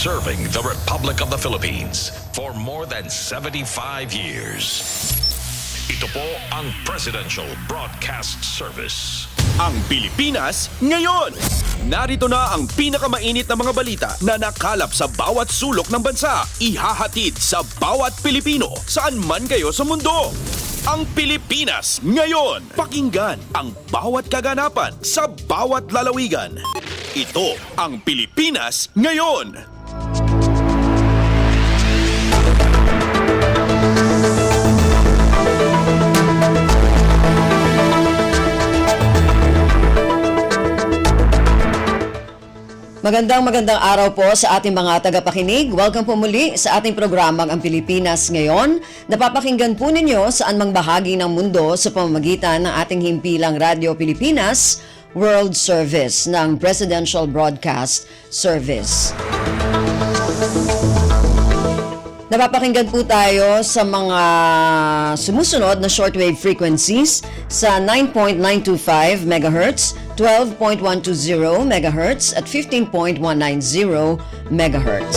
serving the Republic of the Philippines for more than 75 years. Ito po ang Presidential Broadcast Service. Ang Pilipinas ngayon! Narito na ang pinakamainit na mga balita na nakalap sa bawat sulok ng bansa. Ihahatid sa bawat Pilipino saan man kayo sa mundo. Ang Pilipinas ngayon! Pakinggan ang bawat kaganapan sa bawat lalawigan. Ito ang Pilipinas ngayon! Magandang araw po sa ating mga tagapakinig. Welcome po muli sa ating programang Ang Pilipinas Ngayon. Napapakinggan po ninyo saan mang bahagi ng mundo sa pamamagitan ng ating himpilang Radyo Pilipinas World Service ng Presidential Broadcast Service. Napapakinggan po tayo sa mga sumusunod na shortwave frequencies sa 9.925 MHz, 12.120 MHz at 15.190 MHz.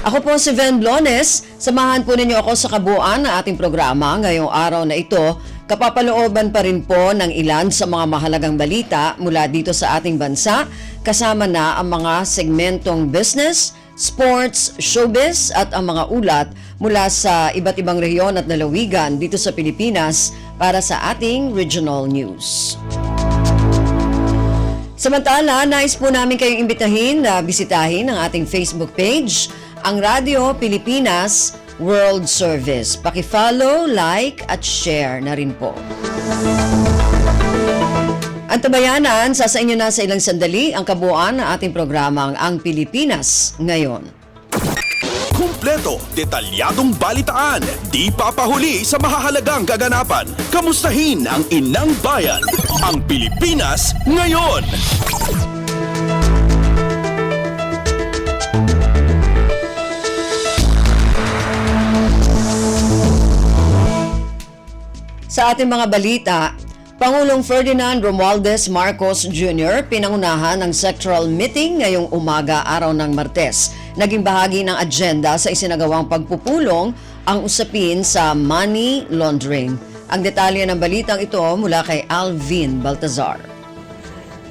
Ako po si Ven Blones. Samahan po ninyo ako sa kabuuan ng ating programa ngayong araw na ito. Kapapalooban pa rin po ng ilan sa mga mahalagang balita mula dito sa ating bansa, kasama na ang mga segmentong business, sports, showbiz at ang mga ulat mula sa iba't ibang rehiyon at lalawigan dito sa Pilipinas para sa ating regional news. Samantala, nais po namin kayong imbitahin na bisitahin ang ating Facebook page, ang Radyo Pilipinas World Service. Paki-follow, like at share na rin po. Antabayanan, sa inyo na sa ilang sandali ang kabuuan ng ating programang Ang Pilipinas Ngayon. Kumpleto, detalyadong balitaan, di papahuli sa mahahalagang kaganapan. Kamustahin ang inang bayan, ang Pilipinas ngayon. Sa ating mga balita, Pangulong Ferdinand Romualdez Marcos Jr. pinangunahan ng sectoral meeting ngayong umaga araw ng Martes. Naging bahagi ng agenda sa isinagawang pagpupulong ang usapin sa money laundering. Ang detalye ng balitang ito mula kay Alvin Baltazar.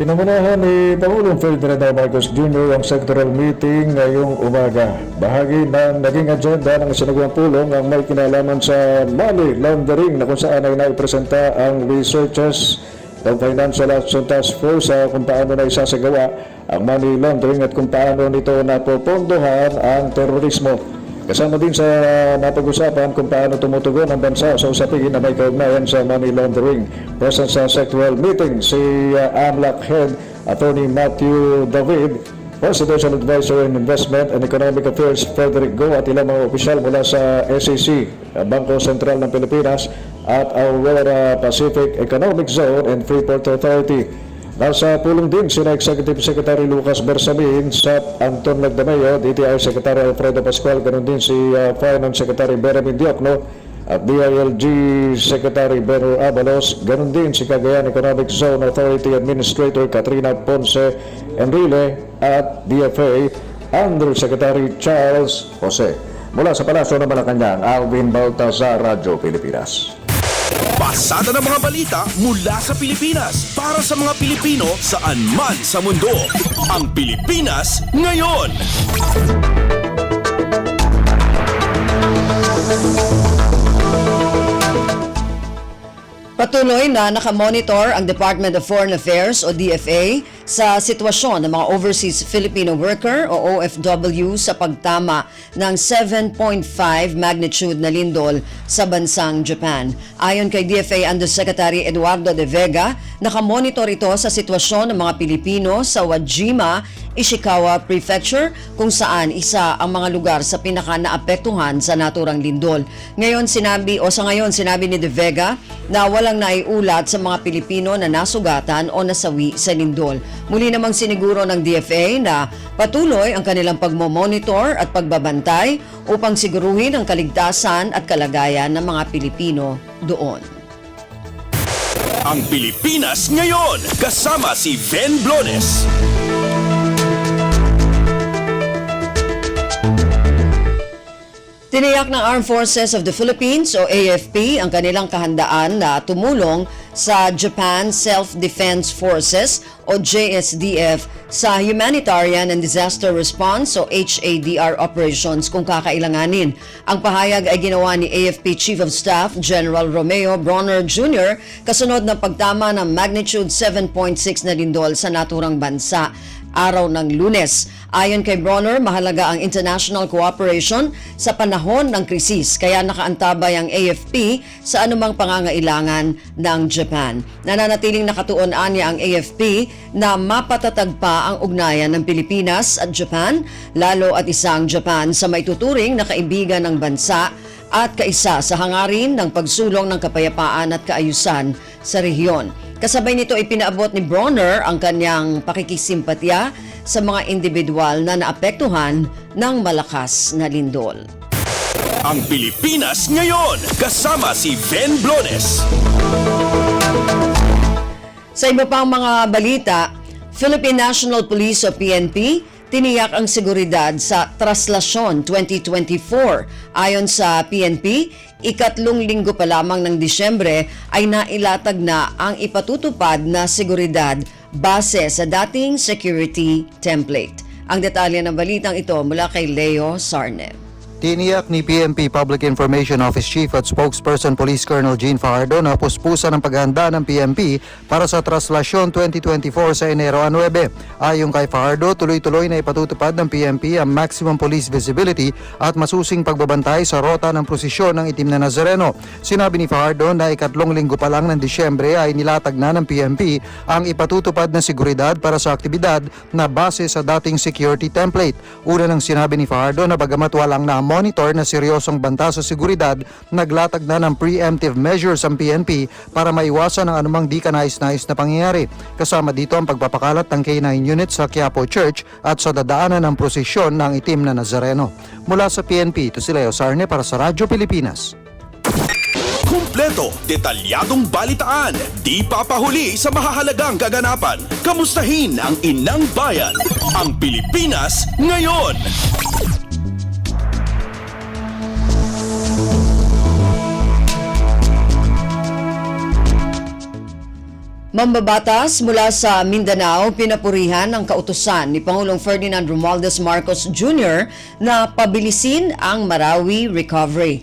Pinangunahan ni Pangulong Ferdinand Marcos Jr. ang sectoral meeting ngayong umaga. Bahagi ng naging agenda ng isinagawang pulong ang may kinalaman sa money laundering na kung saan ay naipresenta ang researchers ng Financial Action Task Force sa kung paano na isasagawa ang money laundering at kung paano nito napopondohan ang terorismo. Kasama din sa napag-usapan kung paano tumutugon ang bansa sa usapin na may kaugnayan sa money laundering. Present sa sectoral meeting si AMLAC Head Attorney Matthew David, Presidential Advisor in Investment and Economic Affairs Frederick Go at ilang mga opisyal mula sa SEC, Bangko Sentral ng Pilipinas at Aurora Pacific Economic Zone and Freeport Authority. Nasa pulong din sina Executive Secretary Lucas Bersamin, SAP Anton Lagdameo, DTI Secretary Alfredo Pascual, ganoon din si Finance Secretary Benjamin Diokno at DILG Secretary Benno Abalos, ganoon din si Cagayan Economic Zone Authority Administrator Katrina Ponce Enrile at DFA Undersecretary Charles Jose. Mula sa Palasyo ng Malacanang, Alvin Baltazar, Radyo Pilipinas. Pasada ng mga balita mula sa Pilipinas para sa mga Pilipino saan man sa mundo. Ang Pilipinas ngayon. Patuloy na nakamonitor ang Department of Foreign Affairs o DFA sa sitwasyon ng mga overseas Filipino worker o OFW sa pagtama ng 7.5 magnitude na lindol sa bansang Japan. Ayon kay DFA Undersecretary Eduardo de Vega, nakamonitor ito sa sitwasyon ng mga Pilipino sa Wajima, Ishikawa Prefecture kung saan isa ang mga lugar sa pinaka-naapektuhan sa naturang lindol. Sa ngayon sinabi ni De Vega na walang naiulat sa mga Pilipino na nasugatan o nasawi sa lindol. Muli namang siniguro ng DFA na patuloy ang kanilang pagmomonitor at pagbabantay upang siguruhin ang kaligtasan at kalagayan ng mga Pilipino doon. Ang Pilipinas ngayon, kasama si Ven Blones. Tiniyak ng Armed Forces of the Philippines o AFP ang kanilang kahandaan na tumulong sa Japan Self-Defense Forces o JSDF sa Humanitarian and Disaster Response o HADR operations kung kakailanganin. Ang pahayag ay ginawa ni AFP Chief of Staff General Romeo Bronner Jr. kasunod ng pagtama ng magnitude 7.6 na lindol sa naturang bansa araw ng Lunes. Ayon kay Bronner, mahalaga ang international cooperation sa panahon ng krisis kaya nakaantabay ang AFP sa anumang pangangailangan ng Japan. Nananatiling nakatuon niya ang AFP na mapatatag pa ang ugnayan ng Pilipinas at Japan, lalo at isang Japan sa maituturing na kaibigan ng bansa at kaisa sa hangarin ng pagsulong ng kapayapaan at kaayusan sa rehiyon. Kasabay nito ay pinaabot ni Bronner ang kanyang pakikisimpatya sa mga individual na naapektuhan ng malakas na lindol. Ang Pilipinas ngayon, kasama si Ben Blones. Sa iba pang mga balita, Philippine National Police o PNP tiniyak ang seguridad sa Traslasyon 2024. Ayon sa PNP, ikatlong linggo pa lamang ng Disyembre ay nailatag na ang ipatutupad na seguridad base sa dating security template. Ang detalye ng balitang ito mula kay Leo Sarne. Tiniyak ni PNP Public Information Office Chief at Spokesperson Police Colonel Gene Fajardo na puspusan ang paghahanda ng PNP para sa Traslasyon 2024 sa Enero 9. Ayon kay Fajardo, tuloy-tuloy na ipatutupad ng PNP ang maximum police visibility at masusing pagbabantay sa rota ng prosesyon ng Itim na Nazareno. Sinabi ni Fajardo na ikatlong linggo pa lang ng Disyembre ay nilatag na ng PNP ang ipatutupad na seguridad para sa aktibidad na base sa dating security template. Una nang sinabi ni Fajardo na bagamat walang monitor na seryosong banta sa seguridad, naglatag na ng preemptive measures ang PNP para maiwasan ang anumang di kanais-nais na pangyayari. Kasama dito ang pagpapakalat ng K9 unit sa Quiapo Church at sa dadaanan ng prosesyon ng Itim na Nazareno. Mula sa PNP, ito si Leo Sarne para sa Radyo Pilipinas. Kumpleto, detalyadong balitaan, di papahuli sa mahahalagang kaganapan. Kamustahin ang inang bayan, ang Pilipinas ngayon. Mambabatas mula sa Mindanao, pinapurihan ng kautusan ni Pangulong Ferdinand Romualdez Marcos Jr. na pabilisin ang Marawi recovery.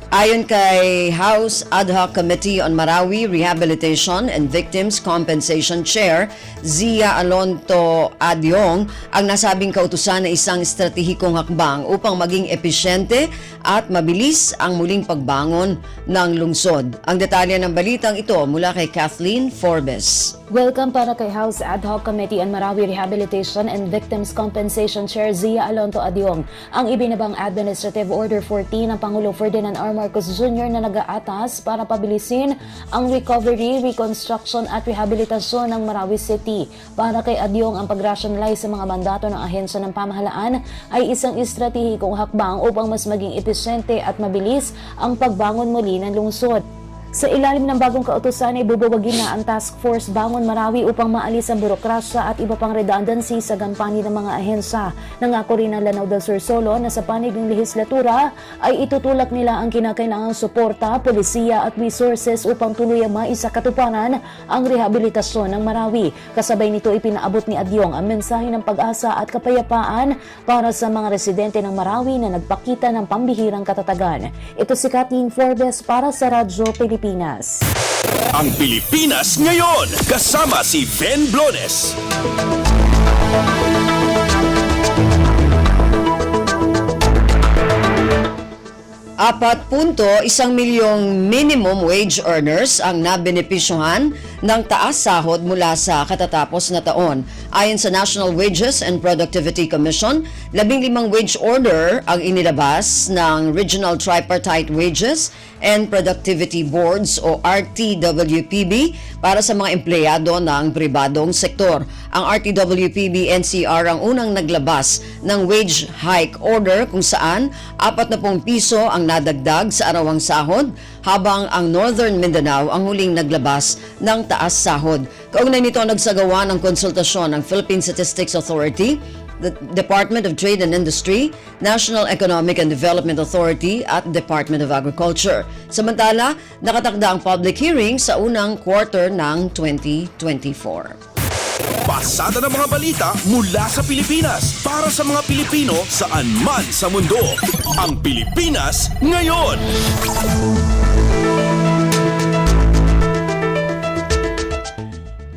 Ayon kay House Ad Hoc Committee on Marawi Rehabilitation and Victims Compensation Chair Zia Alonto Adyong, ang nasabing kautusan na isang estratehikong hakbang upang maging episyente at mabilis ang muling pagbangon ng lungsod. Ang detalye ng balitang ito mula kay Kathleen Forbes. Welcome para kay House Ad Hoc Committee on Marawi Rehabilitation and Victims Compensation Chair Zia Alonto Adyong ang ibinabang Administrative Order 14 ng Pangulong Ferdinand R. Marcos Jr. na nag-aatas para pabilisin ang recovery, reconstruction at rehabilitasyon ng Marawi City. Para kay Adyong, ang pag-rationalize sa mga mandato ng ahensya ng pamahalaan ay isang estratehikong hakbang upang mas maging episyente at mabilis ang pagbangon muli ng lungsod. Sa ilalim ng bagong kautusan ay bubawagin na ang Task Force Bangon Marawi upang maalis ang burokrasya at iba pang redundancy sa gampanin ng mga ahensya. Nangako rin ang Lanao del Sur Solo na sa panig ng lehislatura ay itutulak nila ang kinakailangang suporta, polisiya at resources upang tuluyang maisakatuparan ang rehabilitasyon ng Marawi. Kasabay nito ipinaabot ni Adyong ang mensahe ng pag-asa at kapayapaan para sa mga residente ng Marawi na nagpakita ng pambihirang katatagan. Ito si Kathleen Forbes para sa Radyo Pilipinas. Ang Pilipinas ngayon, kasama si Ben Blones. 4.1 milyong minimum wage earners ang nabenepisyohan ng taas sahod mula sa katatapos na taon. Ayon sa National Wages and Productivity Commission, 15 wage order ang inilabas ng Regional Tripartite Wages and Productivity Boards o RTWPB para sa mga empleyado ng pribadong sektor. Ang RTWPB-NCR ang unang naglabas ng wage hike order kung saan 40 piso ang nadagdag sa arawang sahod, habang ang Northern Mindanao ang huling naglabas ng taas sahod. Kaugnay nito nagsagawa ng konsultasyon ng Philippine Statistics Authority the Department of Trade and Industry, National Economic and Development Authority at Department of Agriculture. Samantala, nakatakda ang public hearing sa unang quarter ng 2024. Pasada ng mga balita mula sa Pilipinas para sa mga Pilipino saan man sa mundo. Ang Pilipinas ngayon.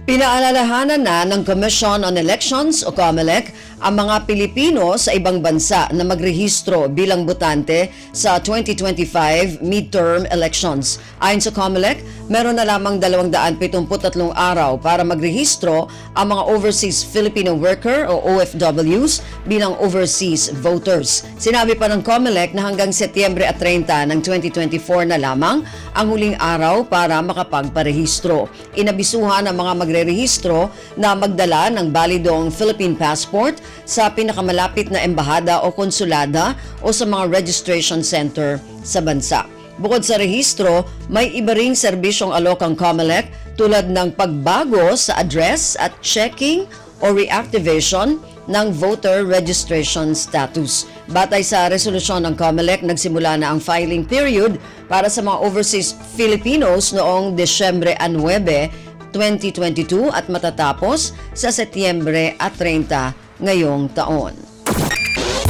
Pinaalalahanan na ng Commission on Elections o COMELEC ang mga Pilipino sa ibang bansa na magrehistro bilang botante sa 2025 midterm elections. Ayon sa COMELEC, meron na lamang 273 araw para magrehistro ang mga overseas Filipino worker o OFWs bilang overseas voters. Sinabi pa ng COMELEC na hanggang Setyembre 30 ng 2024 na lamang ang huling araw para makapagparehistro. Inabisuhan ang mga magrerehistro na magdala ng balidong Philippine passport sa pinakamalapit na embahada o konsulada o sa mga registration center sa bansa. Bukod sa rehistro, may iba ring serbisyong alok ang COMELEC tulad ng pagbago sa address at checking o reactivation ng voter registration status. Batay sa resolusyon ng COMELEC, nagsimula na ang filing period para sa mga overseas Filipinos noong Desyembre 9, 2022 at matatapos sa Setyembre 30 ngayong taon.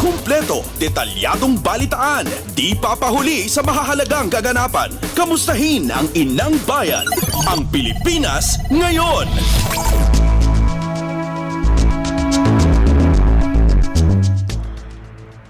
Kumpleto, detalyadong balitaan, di papahuli sa mahahalagang kaganapan. Kamustahin ang inang bayan, ang Pilipinas ngayon.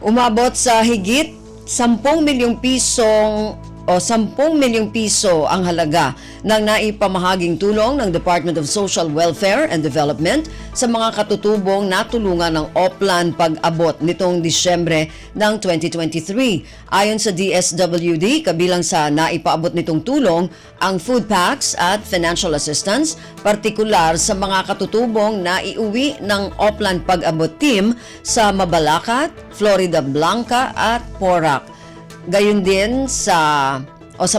Umabot sa higit 10 milyong pisong o 10 milyong piso ang halaga ng naipamahaging tulong ng Department of Social Welfare and Development sa mga katutubong natulungan ng Oplan pag-abot nitong Disyembre ng 2023. Ayon sa DSWD, kabilang sa naipaabot nitong tulong ang food packs at financial assistance, partikular sa mga katutubong na iuwi ng Oplan pag-abot team sa Mabalacat, Florida Blanca at Porac. Gayon din sa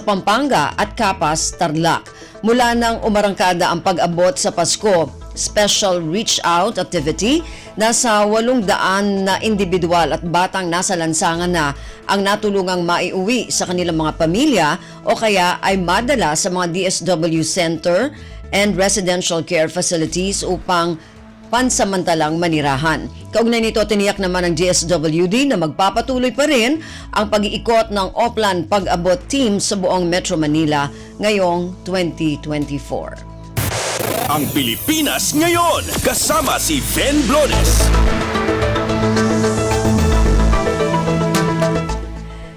Pampanga at Capas, Tarlac. Mula nang umarangkada ang pag-abot sa Pasko Special Reach Out Activity, nasa 800 na individual at batang nasa lansangan na ang natulungang maiuwi sa kanilang mga pamilya o kaya ay madala sa mga DSW Center and Residential Care Facilities upang pansamantalang manirahan. Kaugnay nito, tiniyak naman ng DSWD na magpapatuloy pa rin ang pag-iikot ng Oplan pag-abot team sa buong Metro Manila ngayong 2024. Ang Pilipinas ngayon, kasama si Ben Blones.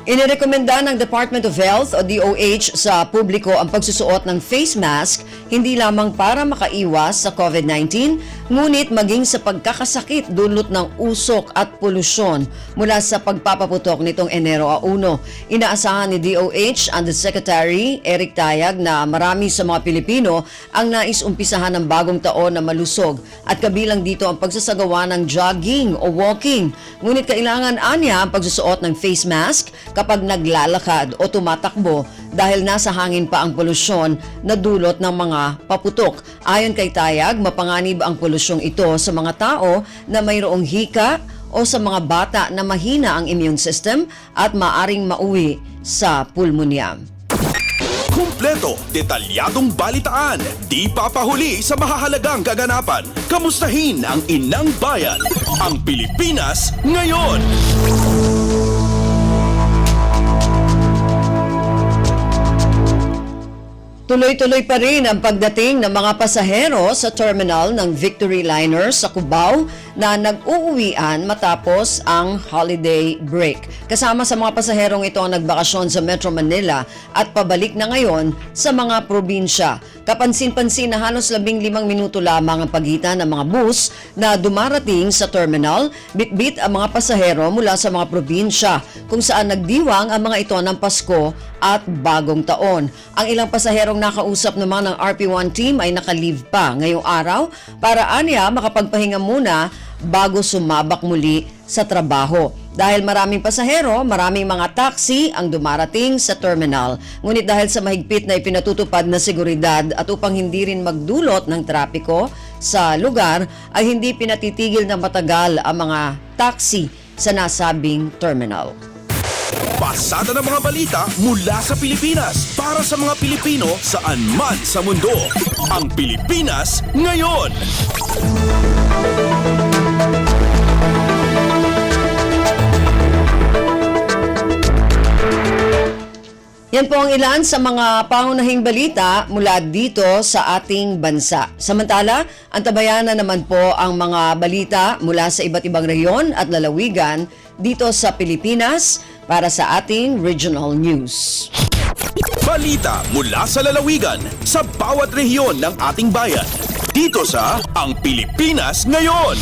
Inirekomenda ng Department of Health o DOH sa publiko ang pagsusuot ng face mask hindi lamang para makaiwas sa COVID-19, ngunit maging sa pagkakasakit dulot ng usok at polusyon mula sa pagpapaputok nitong Enero 1. Inaasahan ni DOH Undersecretary Eric Tayag na marami sa mga Pilipino ang nais-umpisahan ng bagong taon na malusog at kabilang dito ang pagsasagawa ng jogging o walking. Ngunit kailangan anya ang pagsusuot ng face mask kapag naglalakad o tumatakbo dahil nasa hangin pa ang polusyon na dulot ng mga paputok. Ayon kay Tayag, mapanganib ang polusyong ito sa mga tao na mayroong hika o sa mga bata na mahina ang immune system at maaring mauwi sa pulmonya. Kumpleto, detalyadong balitaan, di papahuli sa mahahalagang kaganapan. Kamustahin ang inang bayan, ang Pilipinas ngayon. Tuloy-tuloy pa rin ang pagdating ng mga pasahero sa terminal ng Victory Liner sa Cubao na nag-uuwian matapos ang holiday break. Kasama sa mga pasaherong ito ang nagbakasyon sa Metro Manila at pabalik na ngayon sa mga probinsya. Kapansin-pansin na halos 15 minuto lamang ang pagitan ng mga bus na dumarating sa terminal, bitbit ang mga pasahero mula sa mga probinsya kung saan nagdiwang ang mga ito ng Pasko at Bagong Taon. Ang ilang pasaherong nakausap naman ng RP1 team ay naka-leave pa ngayong araw para anya makapagpahinga muna bago sumabak muli sa trabaho. Dahil maraming pasahero, maraming mga taxi ang dumarating sa terminal. Ngunit dahil sa mahigpit na ipinatutupad na seguridad at upang hindi rin magdulot ng trapiko, sa lugar ay hindi pinatitigil na matagal ang mga taxi sa nasabing terminal. Pasada ng mga balita mula sa Pilipinas para sa mga Pilipino saan man sa mundo. Ang Pilipinas ngayon. Yan po ang ilan sa mga pangunahing balita mula dito sa ating bansa. Samantala, antabayanan naman po ang mga balita mula sa iba't ibang rehiyon at lalawigan dito sa Pilipinas para sa ating regional news. Balita mula sa lalawigan sa bawat rehiyon ng ating bayan. Dito sa Ang Pilipinas Ngayon.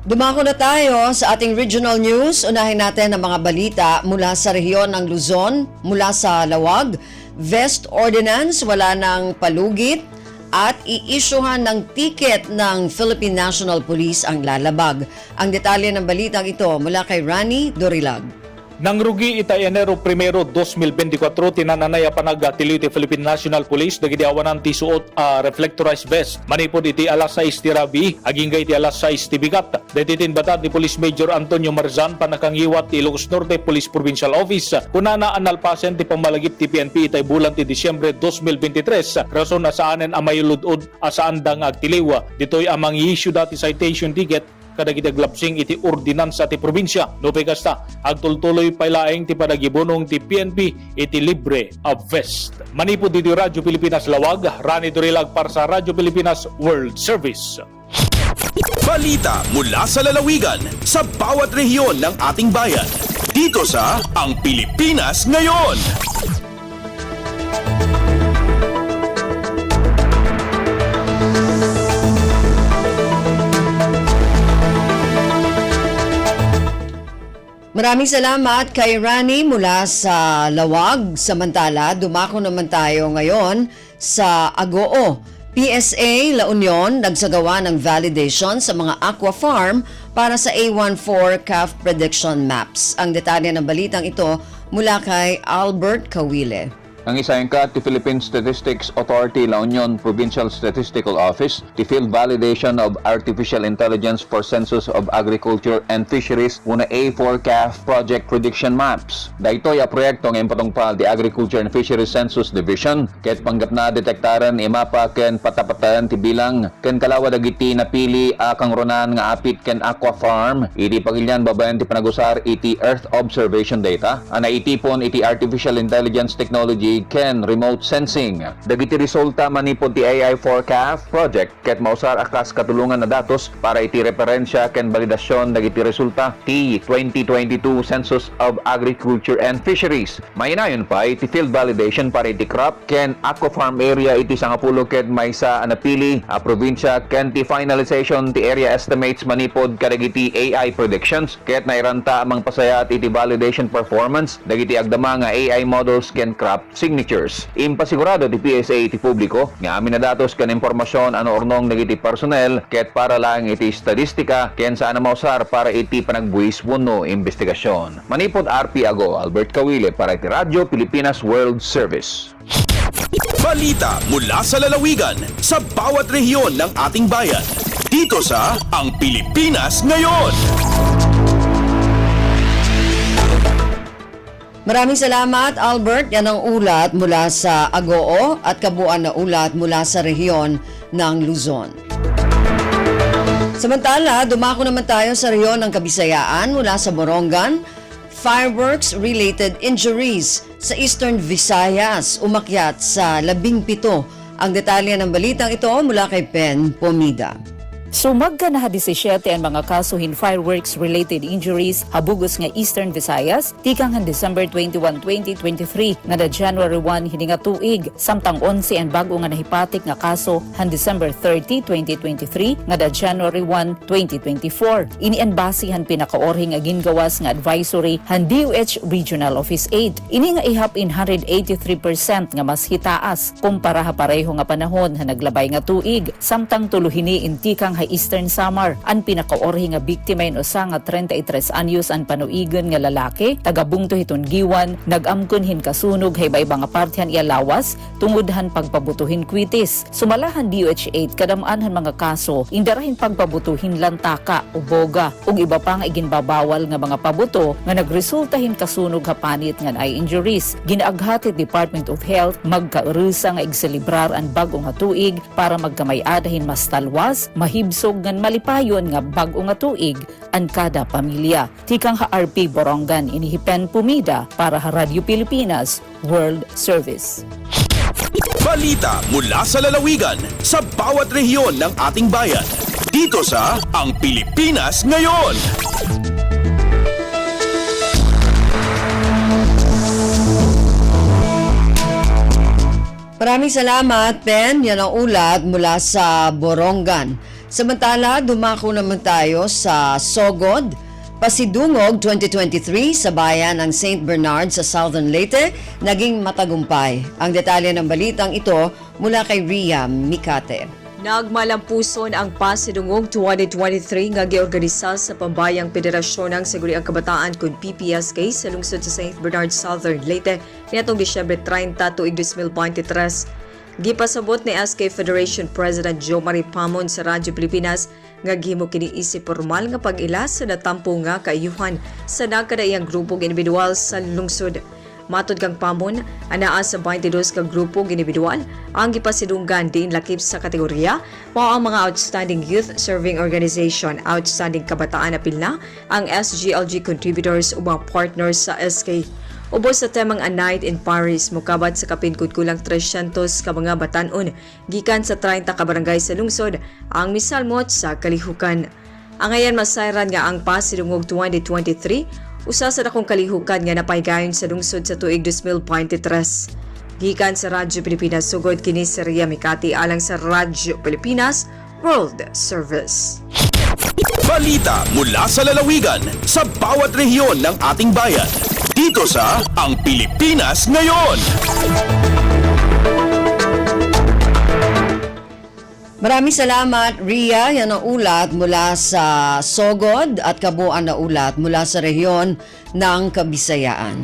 Dumako na tayo sa ating regional news. Unahin natin ang mga balita mula sa rehiyon ng Luzon, mula sa Lawag. Vest Ordinance, wala ng palugit at i-issuehan ng ticket ng Philippine National Police ang lalabag. Ang detalye ng balitang ito mula kay Rani Dorilag. Nang rugi ita Enero 1, 2024, tinananaya panaga tiliw ti Philippine National Police dagiti awanan ti suot reflectorized vest. Manipod iti alas 6 ti Rabi, agingga iti alas 6 ti Bigat. Detitin batad ni Police Major Antonio Marzan panakangiwat ti Ilocos Norte Police Provincial Office. Kunana analpasen ti pamalagip ti PNP itay bulan ti Disyembre 2023. Rason na saanen amayuludod asaan dang agtiliw. Ditoy amang i-issue dati citation ticket kadagiti glapsing iti ordinansa ti probinsya. No kasta agtultuloy pailaeng ti padagibunong ti PNP iti libre of vest. Manipod diti Radyo Pilipinas Lawag, Rani Dorilag para sa Radyo Pilipinas World Service. Balita mula sa lalawigan sa bawat rehiyon ng ating bayan. Dito sa Ang Pilipinas Ngayon. Maraming salamat kay Rani mula sa Lawag. Samantala, dumako naman tayo ngayon sa Agoo. PSA La Union nagsagawa ng validation sa mga aqua farm para sa A14 calf prediction maps. Ang detalye ng balitang ito mula kay Albert Kawile. Ang isayangka ti Philippine Statistics Authority La Union Provincial Statistical Office ti field validation of artificial intelligence for census of agriculture and fisheries una A4 CAF project prediction maps. Daytoy a proyekto ng patungpal ti Agriculture and Fisheries Census Division ket panggap na detektaran imapa ken patapatan ti bilang ken kalawa dagiti napili akang ronan nga apit ken aqua farm iti pagilyan babayan ti panagusar iti earth observation data ana itipon iti artificial intelligence technology ken remote sensing. Dagiti resulta manipod ti AI Forecast project ket mausar akas katulungan na datos para iti referensya ken validasyon dagiti resulta ti 2022 Census of Agriculture and Fisheries. Mainayon pa iti field validation para iti crop ken aqua farm area iti 10 ket maysa a napili a probinsya ken ti finalization ti area estimates manipod kadagiti AI predictions ket nairanta amang pasayat iti validation performance dagiti agdama nga AI models ken crop signatures. Impasigurado ti PSA iti publiko nga amin na datos ken impormasyon ano ornong dagiti personnel ket para lang iti statistika ken saan na mausar para iti panagbuwis wenno investigasyon. Manipod RP Ago, Albert Kawile para iti Radyo Pilipinas World Service. Balita mula sa lalawigan sa bawat rehiyon ng ating bayan. Dito sa Ang Pilipinas Ngayon. Maraming salamat, Albert. Yan ang ulat mula sa Agoo at kabuuan na ulat mula sa rehiyon ng Luzon. Samantala, dumako naman tayo sa rehiyon ng Kabisayaan mula sa Borongan. Fireworks-related injuries sa Eastern Visayas umakyat sa 17. Ang detalye ng balitang ito mula kay Pen Pomida. Sumagka na 17 ang mga kasuhin fireworks-related injuries habugos nga Eastern Visayas, tikang han December 21, 2023, nga na January 1 hininga tuig, samtang 11 ang bago nga nahipatik nga kaso han December 30, 2023, nga na January 1, 2024. Ini ang base han pinakaorhi nga gingawas nga advisory han DOH Regional Office 8. Ini nga ihap in 183% nga mas hitaas kumpara ha pareho nga panahon ha naglabay nga tuig, samtang tuluhini intikang ha Eastern Samar. Ang pinakaorhi nga biktima in usa nga 33 anyos ang panuigan nga lalaki, taga Bungto Hitungiwan, nag-amkon hin kasunog hay iba nga partihan iya lawas tungod han pagpabutuhin kwitis. Sumalahan DOH8 kadamaan han mga kaso indarahin pagpabutuhin lantaka o boga ug iba pa nga iginbabawal nga mga pabuto nga nagresulta hin kasunog ha panit nga eye injuries. Ginaaghatit Department of Health magkaurusa nga igselebrar ang bag-o nga tuig para magkamay-adahin mas talwas, mahibsog ngan malipayon nga bag-o nga tuig ang kada pamilya. Tikang ha RP Borongan inihipen Pumida para ha Radio Pilipinas World Service. Balita mula sa lalawigan sa bawat rehiyon ng ating bayan. Dito sa Ang Pilipinas Ngayon. Maraming salamat, Ben. Yan ang ulat mula sa Borongan. Samantala, dumako naman tayo sa Sogod, Pasidungog 2023 sa bayan ng St. Bernard sa Southern Leyte, naging matagumpay. Ang detalye ng balitang ito mula kay Ria Mikate. Nagmalampuson ang Pasidungog 2023 nga giorganisa sa Pambayang Federasyon ng Siguriang Kabataan kung PPSK sa lungsod sa St. Bernard, Southern Leyte niatong Disyembre 30 tuig 2023. Gipasabot ni SK Federation President Joe Marie Pamon sa Radyo Pilipinas nga gihimo kini isip formal nga pag-ila sa natampo nga kaayuhan sa nagkadaiyang grupong individual sa lungsod. Matod kang Pamon, anaa sa 22 ka grupo individual ang gipasidunggan diin lakip sa kategorya mao ang mga Outstanding Youth Serving Organization, Outstanding Kabataan na pilna, ang SGLG contributors o mga partners sa SK. Ubos sa temang A Night in Paris, mukabat sa kapin kulang 300 ka mga batanon gikan sa 30 ka barangay sa lungsod ang misalmot sa kalihukan. Ang ayan masayran nga ang Pasidungog 2023 usa sa dakong kalihukan nga napaygayon sa lungsod sa tuig 2023. Gikan sa Radyo Pilipinas, sugod kini si Ria Mikati alang sa Radyo Pilipinas World Service. Balita mula sa lalawigan sa bawat rehiyon ng ating bayan. Dito sa Ang Pilipinas Ngayon. Maraming salamat, Ria. Yan ang ulat mula sa Sogod at kabuuan na ulat mula sa rehiyon ng Kabisayaan.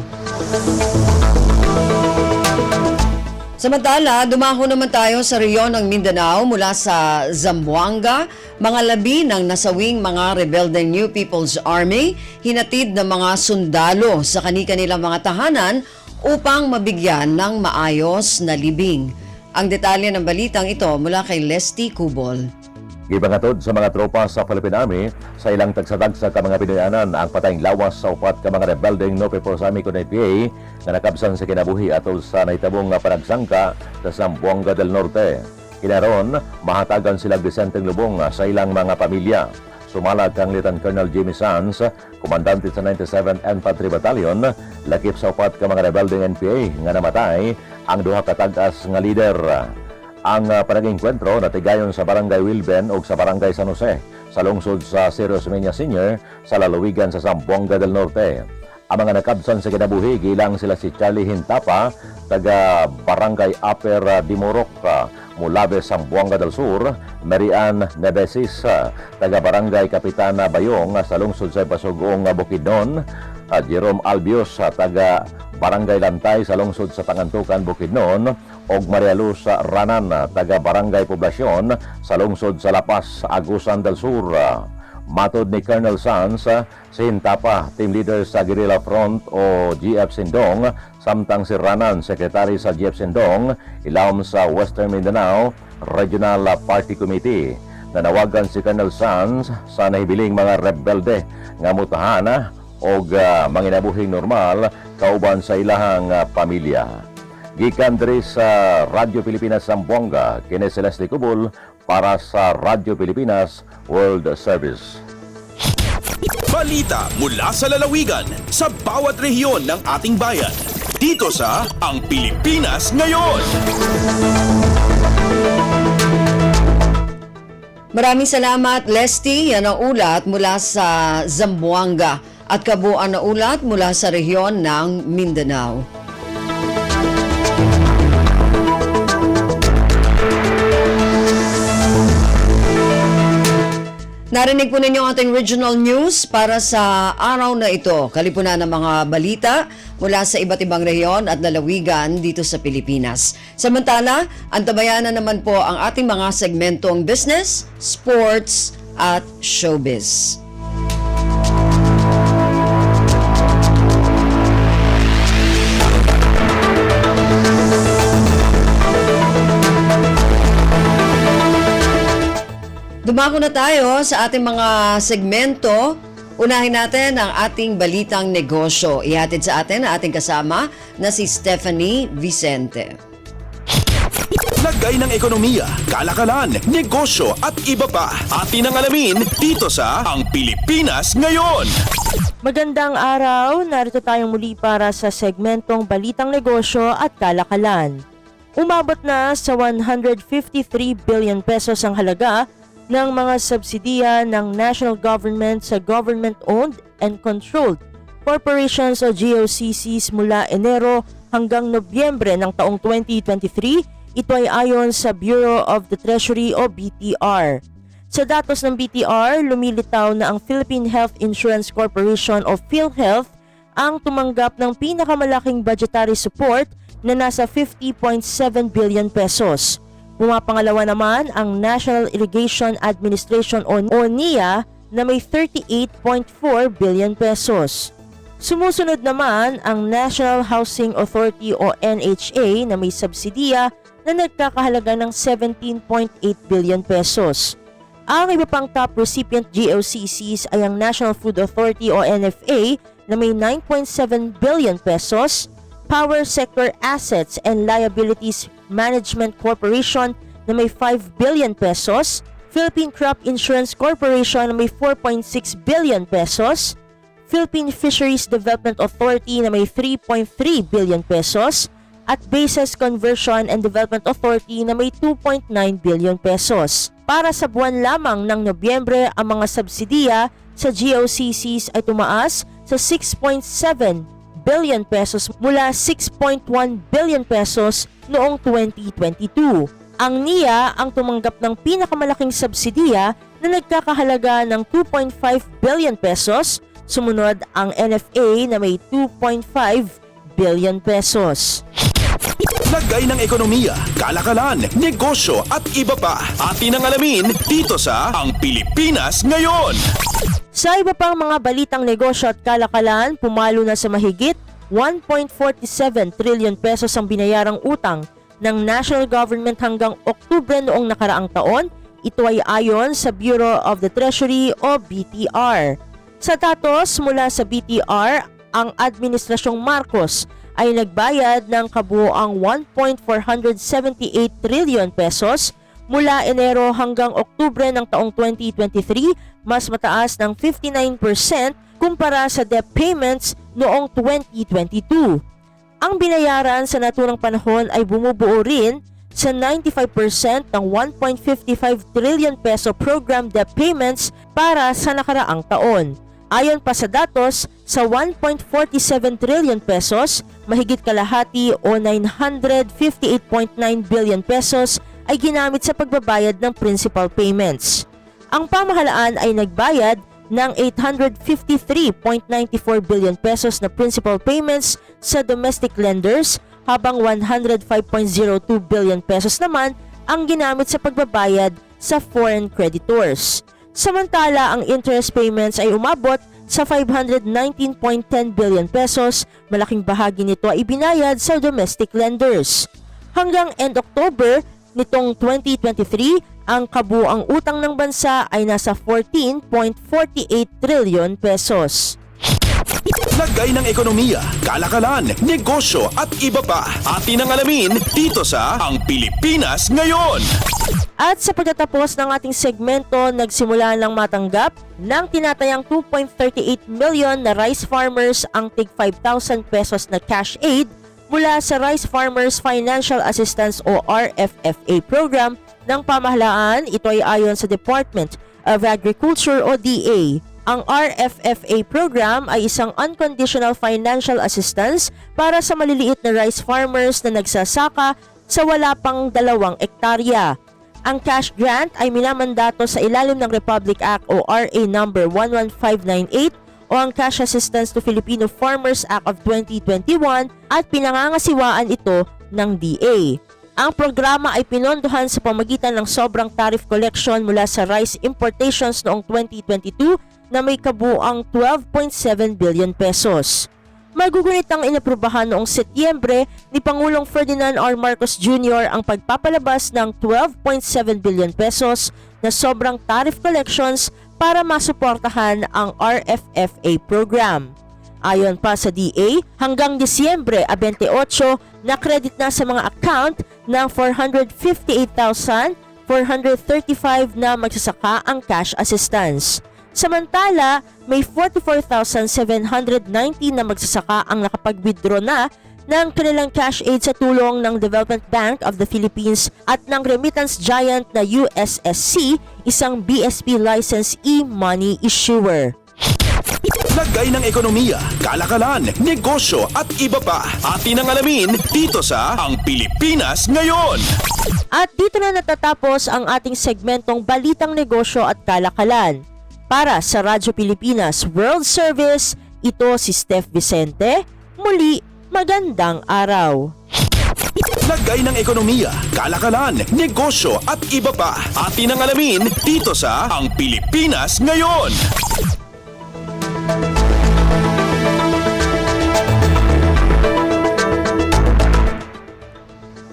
Samantala, dumako naman tayo sa rehiyon ng Mindanao mula sa Zamboanga. Mga labi ng nasawing mga rebeldeng New People's Army, hinatid ng mga sundalo sa kani-kanilang mga tahanan upang mabigyan ng maayos na libing. Ang detalye ng balitang ito mula kay Lesty Cubol. Gibangatod sa mga tropa sa Philippine Army sa ilang tagsa-tagsa ka mga Pinoyanan ang patayng lawas sa upat ka mga rebeldeng No People's Army kun IPA na nakabsan sa kinabuhi atol sa naitabong panagsangka sa Zamboanga del Norte. Kinaron, mahatagan silang disenteng lubong sa ilang mga pamilya. Sumalag kang Lieutenant Colonel Jimmy Sanz, komandante sa 97th Infantry Battalion, lakip sa upat ka mga rebeldeng NPA nga namatay ang duha ka tag-as nga leader. Ang panag-enkwentro natigayon sa Barangay Wilben o sa Barangay San Jose sa lungsod sa Sirius Menia Senior sa lalawigan sa Zamboanga del Norte. Ang mga nakabsan sa kinabuhi, gilang sila si Charlie Hintapa, taga Barangay Upper Dimorok, Mulabe, Zamboanga del Sur, Marian Nevesis, taga Barangay Kapitana Bayong sa lungsod sa Pasugong Bukidnon, Jerome Albios, taga Barangay Lantay sa lungsod sa Tangantukan, Bukidnon, og Maria Luz Ranan, taga Barangay Poblasyon sa lungsod sa Lapas, Agusan del Sur. Matod ni Colonel Sanz, si Hintapa, team leader sa Guerrilla Front o GF Sindong, samtang si Ranan, secretary sa GF Sindong, ilawom sa Western Mindanao Regional Party Committee. Nanawagan si Colonel Sanz sa nahibiling mga rebelde nga mutahana og manginabuhing normal kauban sa ilahang pamilya. Gikan diri sa Radyo Pilipinas Zamboanga, kini Celeste Cubol para sa Radyo Pilipinas World Service. Balita mula sa lalawigan sa bawat rehiyon ng ating bayan. Dito sa Ang Pilipinas Ngayon. Maraming salamat, Lesty. Yan ang ulat mula sa Zamboanga at kabuuan na ulat mula sa rehiyon ng Mindanao. Narinig po ninyo ang ating regional news para sa araw na ito. Kalipunan ng mga balita mula sa iba't ibang rehiyon at lalawigan dito sa Pilipinas. Samantala, antabayanan naman po ang ating mga segmentong business, sports at showbiz. Dumako na tayo sa ating mga segmento. Unahin natin ang ating balitang negosyo. Ihatid sa atin ang ating kasama na si Stephanie Vicente. Lagay ng ekonomiya, kalakalan, negosyo at iba pa. Atin ang alamin dito sa Ang Pilipinas Ngayon. Magandang araw, narito tayong muli para sa segmentong Balitang Negosyo at Kalakalan. Umabot na sa 153 billion pesos ang halaga ng mga subsidiya ng national government sa government-owned and controlled corporations o GOCCs mula Enero hanggang Nobyembre ng taong 2023. Ito ay ayon sa Bureau of the Treasury o BTR. Sa datos ng BTR, lumilitaw na ang Philippine Health Insurance Corporation o PhilHealth ang tumanggap ng pinakamalaking budgetary support na nasa 50.7 billion pesos. Pumapangalawa naman ang National Irrigation Administration o NIA na may 38.4 billion pesos. Sumusunod naman ang National Housing Authority o NHA na may subsidiya na nagkakahalaga ng 17.8 billion pesos. Ang iba pang top recipient GOCCs ay ang National Food Authority o NFA na may 9.7 billion pesos, Power Sector Assets and Liabilities Management Corporation na may 5 billion pesos, Philippine Crop Insurance Corporation na may 4.6 billion pesos, Philippine Fisheries Development Authority na may 3.3 billion pesos, at Bases Conversion and Development Authority na may 2.9 billion pesos. Para sa buwan lamang ng Nobyembre, ang mga subsidiya sa GOCCs ay tumaas sa 6.7 billion pesos mula 6.1 billion pesos noong 2022. Ang NIA ang tumanggap ng pinakamalaking subsidiya na nagkakahalaga ng 2.5 billion pesos, sumunod ang NFA na may 2.5 billion pesos. Lagay ng ekonomiya, kalakalan, negosyo at iba pa. Atin ang alamin dito sa Ang Pilipinas Ngayon. Sa iba pang mga balitang negosyo at kalakalan, pumalo na sa mahigit 1.47 trillion pesos ang binayarang utang ng national government hanggang Oktubre noong nakaraang taon. Ito ay ayon sa Bureau of the Treasury o BTR. Sa datos mula sa BTR, ang Administrasyong Marcos ay nagbayad ng kabuoang 1.478 trillion pesos mula Enero hanggang Oktubre ng taong 2023, mas mataas ng 59% kumpara sa debt payments noong 2022. Ang binayaran sa naturang panahon ay bumubuo rin sa 95% ng 1.55 trillion peso program debt payments para sa nakaraang taon. Ayon pa sa datos, sa 1.47 trillion pesos, mahigit kalahati o 958.9 billion pesos ay ginamit sa pagbabayad ng principal payments. Ang pamahalaan ay nagbayad ng 853.94 billion pesos na principal payments sa domestic lenders, habang 105.02 billion pesos naman ang ginamit sa pagbabayad sa foreign creditors. Samantala, ang interest payments ay umabot sa 519.10 billion pesos, malaking bahagi nito ay ibinayad sa domestic lenders. Hanggang end October nitong 2023, ang kabuuang utang ng bansa ay nasa 14.48 trillion pesos. Lagay ng ekonomiya, kalakalan, negosyo at iba pa. Atin ang alamin dito sa Ang Pilipinas Ngayon. At sa pagtatapos ng ating segmento, nagsimula ng matanggap ng tinatayang 2.38 million na rice farmers ang tig 5,000 pesos na cash aid mula sa Rice Farmers Financial Assistance o RFFA program ng pamahalaan. Ito ay ayon sa Department of Agriculture o DA. Ang RFFA program ay isang unconditional financial assistance para sa maliliit na rice farmers na nagsasaka sa wala pang 2 ektarya. Ang cash grant ay minamandato sa ilalim ng Republic Act o RA number 11598 o ang Cash Assistance to Filipino Farmers Act of 2021 at pinangangasiwaan ito ng DA. Ang programa ay pinondohan sa pamagitan ng sobrang tariff collection mula sa rice importations noong 2022 na may kabuuang 12.7 billion pesos. Magugunit ang inaprubahan noong Setyembre ni Pangulong Ferdinand R. Marcos Jr. ang pagpapalabas ng 12.7 billion pesos na sobrang tariff collections para masuportahan ang RFFA program. Ayon pa sa DA, hanggang Disyembre 28, na-credit na sa mga account ng 458,435 na magsasaka ang cash assistance. Samantala, may 44,790 na magsasaka ang nakapag-withdraw na ng kanilang cash aid sa tulong ng Development Bank of the Philippines at ng remittance giant na USSC, isang BSP license e-money issuer. Lagay ng ekonomiya, kalakalan, negosyo at iba pa. Atin ang alamin dito sa Ang Pilipinas Ngayon. At dito na natatapos ang ating segmentong Balitang Negosyo at Kalakalan. Para sa Radyo Pilipinas World Service, ito si Steph Vicente. Muli, magandang araw. Lagay ng ekonomiya, kalakalan, negosyo at iba pa. Atin ang alamin dito sa Ang Pilipinas Ngayon.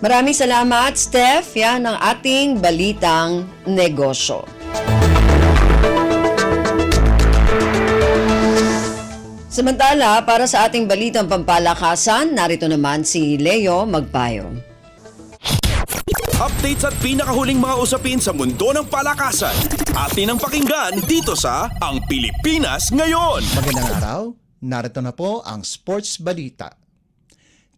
Maraming salamat, Steph. Yan ang ating Balitang Negosyo. Samantala, para sa ating Balitang Pampalakasan, narito naman si Leo Magpayo. Updates at pinakahuling mga usapin sa mundo ng palakasan. Atin ang pakinggan dito sa Ang Pilipinas Ngayon. Magandang araw, narito na po ang Sports Balita.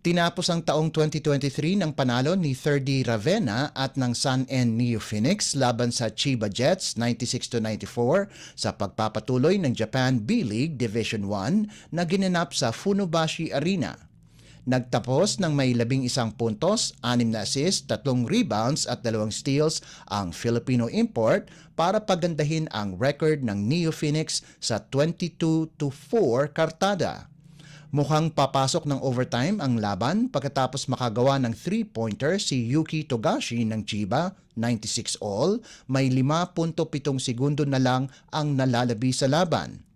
Tinapos ang taong 2023 ng panalo ni 3D Ravenna at ng Sun N Neo Phoenix laban sa Chiba Jets 96-94 sa pagpapatuloy ng Japan B-League Division 1 na ginanap sa Funabashi Arena. Nagtapos ng may 11 puntos, 6 na assists, 3 rebounds at 2 steals ang Filipino import para pagandahin ang record ng Neo Phoenix sa 22-4 kartada. Mukhang papasok ng overtime ang laban pagkatapos makagawa ng 3-pointer si Yuki Togashi ng Chiba, 96 all, may 5.7 segundo na lang ang nalalabi sa laban.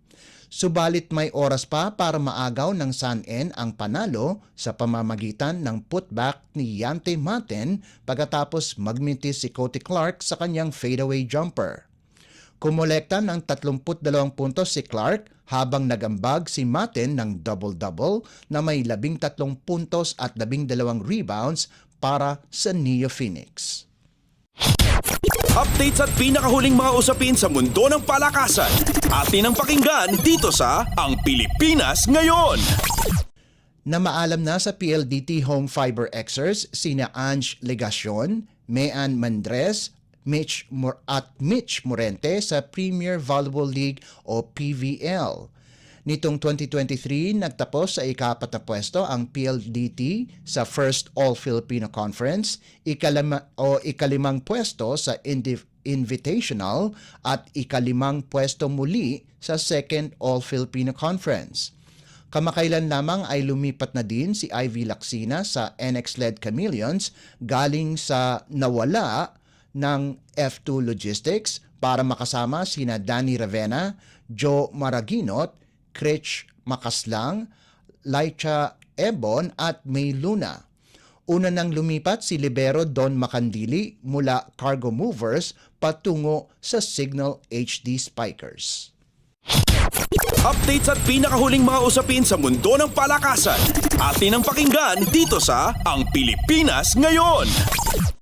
Subalit may oras pa para maagaw ng Sun N ang panalo sa pamamagitan ng putback ni Yante Maten pagkatapos magmintis si Cody Clark sa kanyang fadeaway jumper. Kumolekta ng 32 puntos si Clark habang nagambag si Maten ng double-double na may 13 puntos at 12 rebounds para sa Neo Phoenix. Updates at pinakahuling mga usapin sa mundo ng palakasan. Atin ang pakinggan dito sa Ang Pilipinas Ngayon. Namaalam na sa PLDT Home Fiber Xers sina Ange Legacion, Mean Mandres, Mitch Morente sa Premier Volleyball League o PVL. Nitong 2023, nagtapos sa ika-4 na pwesto ang PLDT sa First All-Filipino Conference, ika-5 pwesto sa Invitational at ika-5 pwesto muli sa Second All-Filipino Conference. Kamakailan lamang ay lumipat na din si Ivy Lacsina sa NX-led Chameleons galing sa nawala ng F2 Logistics para makasama sina Danny Ravenna, Joe Maraginot, Critch Makaslang, Laicha Ebon at May Luna. Una nang lumipat si Libero Don Macandili mula Cargo Movers patungo sa Signal HD Spikers. Updates at pinakahuling mga usapin sa mundo ng palakasan. Atin ang pakinggan dito sa Ang Pilipinas Ngayon.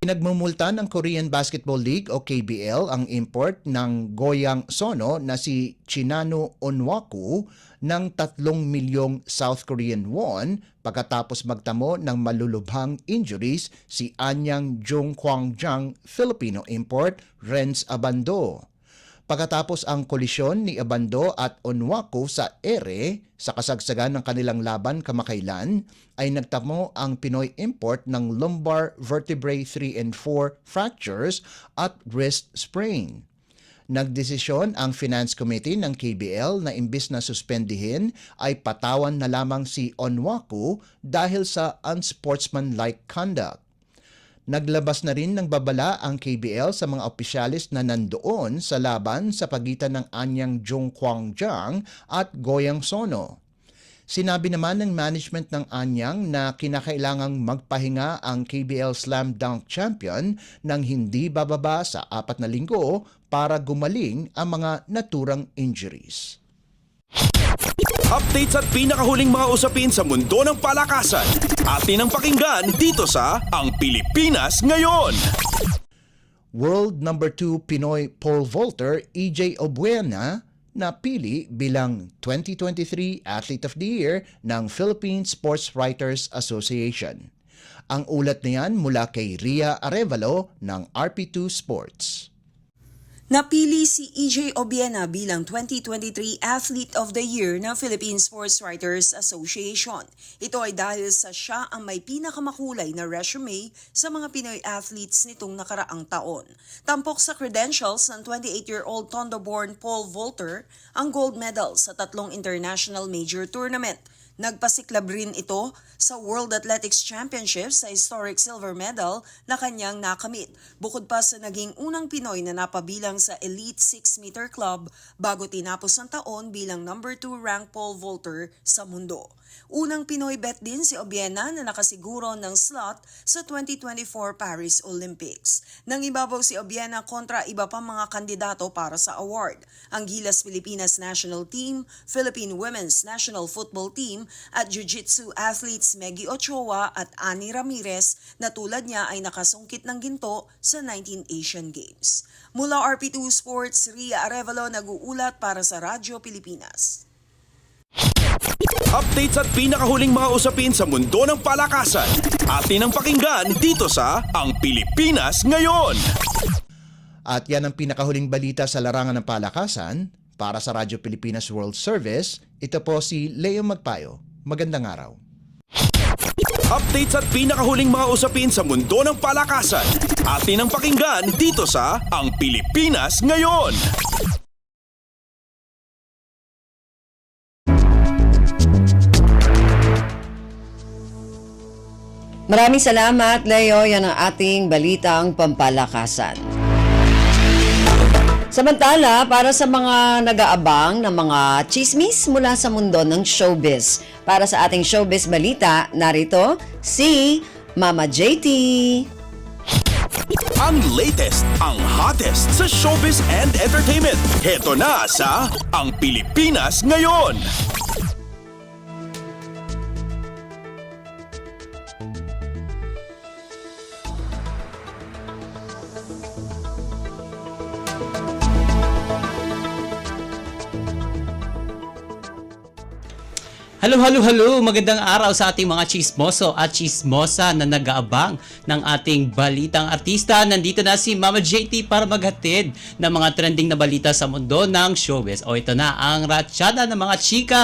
Pinagmumulta ng Korean Basketball League o KBL ang import ng Goyang Sono na si Chinano Onwaku ng 3 milyong South Korean won pagkatapos magtamo ng malulubhang injuries si Anyang Jungkwangjang Filipino import Renz Abando. Pagkatapos ang kolisyon ni Abando at Onwaku sa ere sa kasagsagan ng kanilang laban kamakailan, ay nagtamo ang Pinoy import ng lumbar vertebrae 3 and 4 fractures at wrist sprain. Nagdesisyon ang Finance Committee ng KBL na imbis na suspendihin ay patawan na lamang si Onwaku dahil sa unsportsmanlike conduct. Naglabas na rin ng babala ang KBL sa mga opisyalis na nandoon sa laban sa pagitan ng Anyang Jungkwangjang at Goyang Sono. Sinabi naman ng management ng Anyang na kinakailangang magpahinga ang KBL Slam Dunk Champion ng hindi bababa sa 4 na linggo para gumaling ang mga naturang injuries. Updates at pinakahuling mga usapin sa mundo ng palakasan. Atin ang pakinggan dito sa Ang Pilipinas Ngayon. World number 2 Pinoy pole vaulter EJ Obuena napili bilang 2023 Athlete of the Year ng Philippine Sports Writers Association. Ang ulat niyan mula kay Ria Arevalo ng RP2 Sports. Napili si EJ Obiena bilang 2023 Athlete of the Year ng Philippine Sports Writers Association. Ito ay dahil sa siya ang may pinakamakulay na resume sa mga Pinoy athletes nitong nakaraang taon. Tampok sa credentials ng 28-year-old Tondo-born pole vaulter ang gold medal sa 3 international major tournament. Nagpasiklab rin ito sa World Athletics Championships sa historic silver medal na kanyang nakamit, bukod pa sa naging unang Pinoy na napabilang sa Elite 6-meter club bago tinapos ang taon bilang number 2 ranked pole vaulter sa mundo. Unang Pinoy bet din si Obiena na nakasiguro ng slot sa 2024 Paris Olympics. Nangibabaw si Obiena kontra iba pang mga kandidato para sa award. Ang Gilas Pilipinas National Team, Philippine Women's National Football Team at Jiu-Jitsu athletes Meggy Ochoa at Annie Ramirez na tulad niya ay nakasungkit ng ginto sa 19 Asian Games. Mula RP2 Sports, Ria Arevalo nag-uulat para sa Radyo Pilipinas. Updates at pinakahuling mga usapin sa mundo ng palakasan. Atin ang pakinggan dito sa Ang Pilipinas Ngayon. At yan ang pinakahuling balita sa larangan ng palakasan. Para sa Radyo Pilipinas World Service, ito po si Leo Magpayo. Magandang araw. Updates at pinakahuling mga usapin sa mundo ng palakasan. Atin ang pakinggan dito sa Ang Pilipinas Ngayon. Maraming salamat, Leo. Yan ang ating balitang pampalakasan. Samantala, para sa mga nag-aabang ng mga chismis mula sa mundo ng showbiz, para sa ating showbiz balita, narito si Mama JT. Ang latest, ang hottest sa showbiz and entertainment. Heto na sa Ang Pilipinas Ngayon. Hello! Magandang araw sa ating mga chismoso at chismosa na nag-aabang ng ating balitang artista. Nandito na si Mama JT para maghatid ng mga trending na balita sa mundo ng showbiz. O ito na ang ratsyada ng mga chika.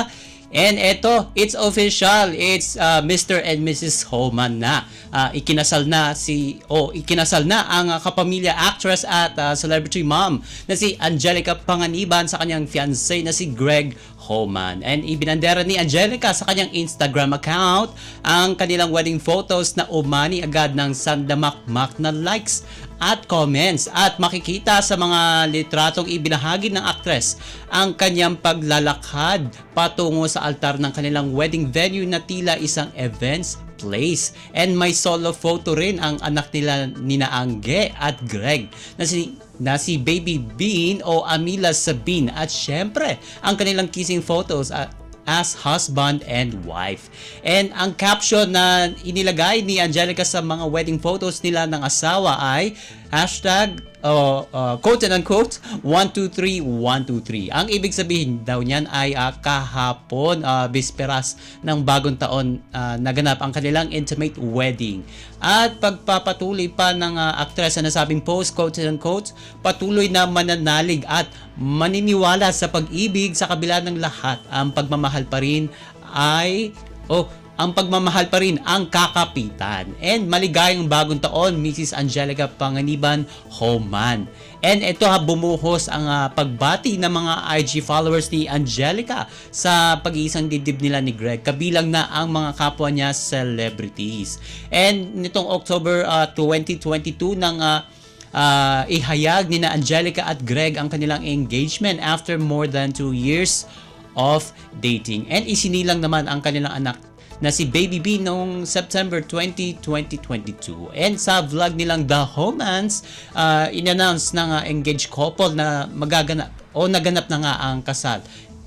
And eto, it's official. It's Mr. and Mrs. Homan na. Ikinasal na ang kapamilya actress at celebrity mom na si Angelica Panganiban sa kanyang fiancé na si Greg Homan. And ibinandera ni Angelica sa kanyang Instagram account ang kanilang wedding photos na umani agad ng sandamakmak na likes at comments, at makikita sa mga litratong ibinahagi ng actress ang kanyang paglalakad patungo sa altar ng kanilang wedding venue na tila isang events place. And may solo photo rin ang anak nila Nina Angge at Greg na si Baby Bean o Amila Sabine at syempre ang kanilang kissing photos as husband and wife. And ang caption na inilagay ni Angelica sa mga wedding photos nila ng asawa ay hashtag quote and unquote 123123. Ang ibig sabihin daw niyan ay kahapon bisperas ng bagong taon naganap ang kanilang intimate wedding. At pagpapatuloy pa ng aktres na nasabing post quote and unquote, patuloy na mananalig at maniniwala sa pag-ibig sa kabila ng lahat. Ang pagmamahal pa rin ang kakapitan. And maligayang bagong taon, Mrs. Angelica Panganiban Homan. And ito bumuhos ang pagbati ng mga IG followers ni Angelica sa pag-iisang dibdib nila ni Greg. Kabilang na ang mga kapwa niya celebrities. And nitong October 2022 nang ihayag ni na Angelica at Greg ang kanilang engagement after more than 2 years of dating. And isinilang naman ang kanilang anak na si Baby B noong September 20, 2022. And sa vlog nilang The Homans, in-announce ng engaged couple na naganap na nga ang kasal.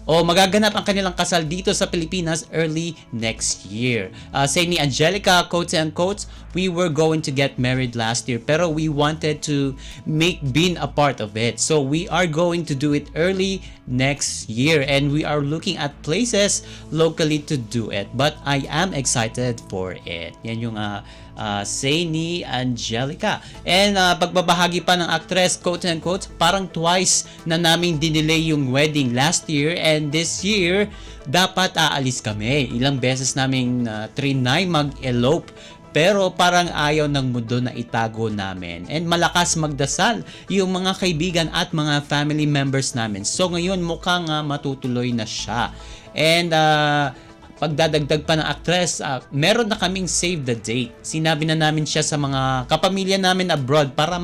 Magaganap ang kanilang kasal dito sa Pilipinas early next year. Say ni Angelica, quotes and quotes, we were going to get married last year pero we wanted to make Bean a part of it. So we are going to do it early next year and we are looking at places locally to do it. But I am excited for it. Yan yung say ni Angelica. And pagbabahagi pa ng actress, quote and quote, parang twice na namin dinelay yung wedding last year and this year dapat aalis kami. Ilang beses namin trinay mag-elope pero parang ayaw ng mundo na itago namin. And malakas magdasal yung mga kaibigan at mga family members namin. So ngayon mukhang matutuloy na siya. And pagdadagdag pa ng actress, meron na kaming save the date. Sinabi na namin siya sa mga kapamilya namin abroad para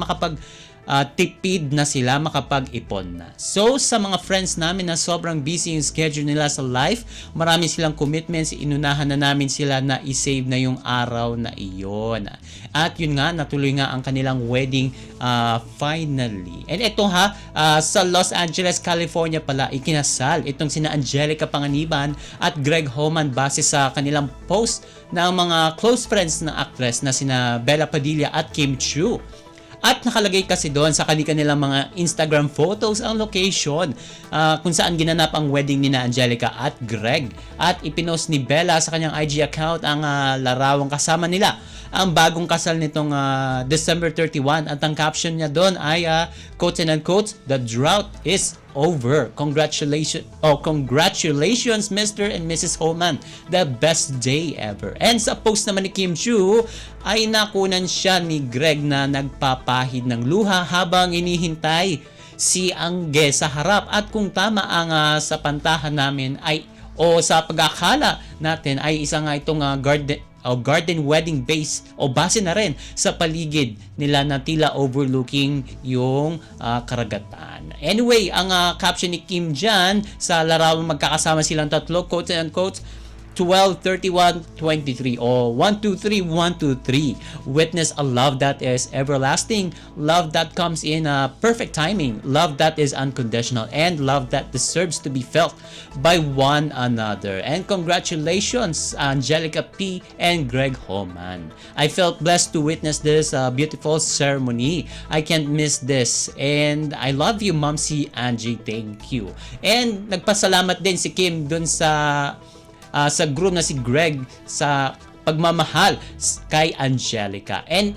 tipid na sila, makapag-ipon na. So, sa mga friends namin na sobrang busy yung schedule nila sa life, marami silang commitments, inunahan na namin sila na i-save na yung araw na iyon. At yun nga, natuloy nga ang kanilang wedding finally. And ito sa Los Angeles, California pala, ikinasal itong sina Angelica Panganiban at Greg Homan base sa kanilang post ng mga close friends na actress na sina Bella Padilla at Kim Chiu. At nakalagay kasi doon sa kanilang mga Instagram photos ang location kung saan ginanap ang wedding ni na Angelica at Greg. At ipinost ni Bella sa kanyang IG account ang larawang kasama nila. Ang bagong kasal nitong December 31 at ang caption niya doon ay quote and unquote, the drought is over. Congratulations Mr. and Mrs. Holman. The best day ever. And sa post naman ni Kim Chiu ay nakunan siya ni Greg na nagpapahid ng luha habang inihintay si Angge sa harap. At kung tama ang sa pantahan namin ay sa pag-akala natin ay isa nga itong garden wedding base na rin sa paligid nila na tila overlooking yung karagatan. Anyway, ang caption ni Kim Jan sa larawang magkakasama silang tatlo, quote and unquote, 12-31-23 o 1-2-3-1-2-3. Witness a love that is everlasting, love that comes in perfect timing, love that is unconditional, and love that deserves to be felt by one another. And congratulations, Angelica P. and Greg Homan. I felt blessed to witness this beautiful ceremony. I can't miss this. And I love you, Momsi Angie. Thank you. And nagpasalamat din si Kim dun sa groom na si Greg sa pagmamahal kay Angelica. And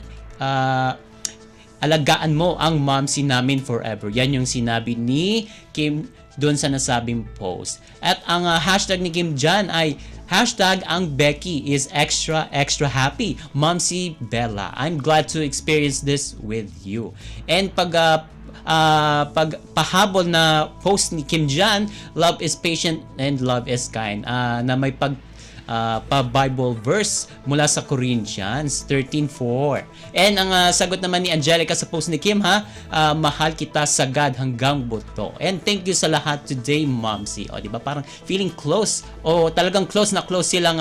alagaan mo ang momsi namin forever. Yan yung sinabi ni Kim doon sa nasabing post. At ang hashtag ni Kim Jan ay hashtag ang Becky is extra happy. Momsi Bella, I'm glad to experience this with you. And pagpahabol na post ni Kim Jan, love is patient and love is kind, na may pa-Bible verse mula sa Corinthians 13:4. And ang sagot naman ni Angelica sa post ni Kim, mahal kita sagad hanggang buto. And thank you sa lahat today, Momsy. O, di ba? Parang feeling close. O, talagang close na close silang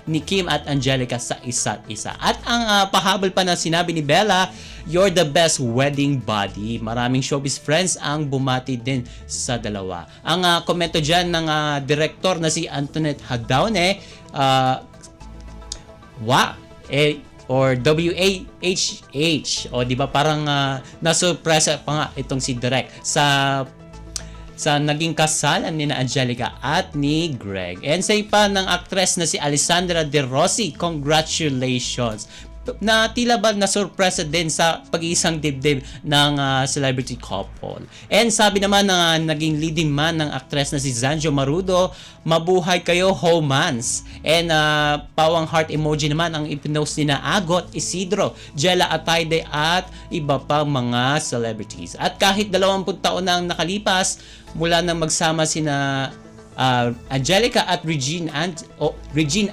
ni Kim at Angelica sa isa't isa. At ang pahabol pa na sinabi ni Bella, you're the best wedding buddy. Maraming showbiz friends ang bumati din sa dalawa. Ang komento dyan ng director na si Antoinette Hadaune, or WAHH, o di ba parang nasurpresa pa nga itong si Direk sa naging kasalan ni na Angelica at ni Greg. And say pa ng actress na si Alessandra De Rossi, congratulations, na tila ba na-surpresa din sa pag-iisang dibdib ng celebrity couple. And sabi naman ng naging leading man ng actress na si Zanjo Marudo, mabuhay kayo, homans. And pawang heart emoji naman ang ipinost ni na Agot Isidro, Jella Atayde at iba pang mga celebrities. At kahit 20 taon na ang nakalipas mula nang magsama sina Angelica at Regine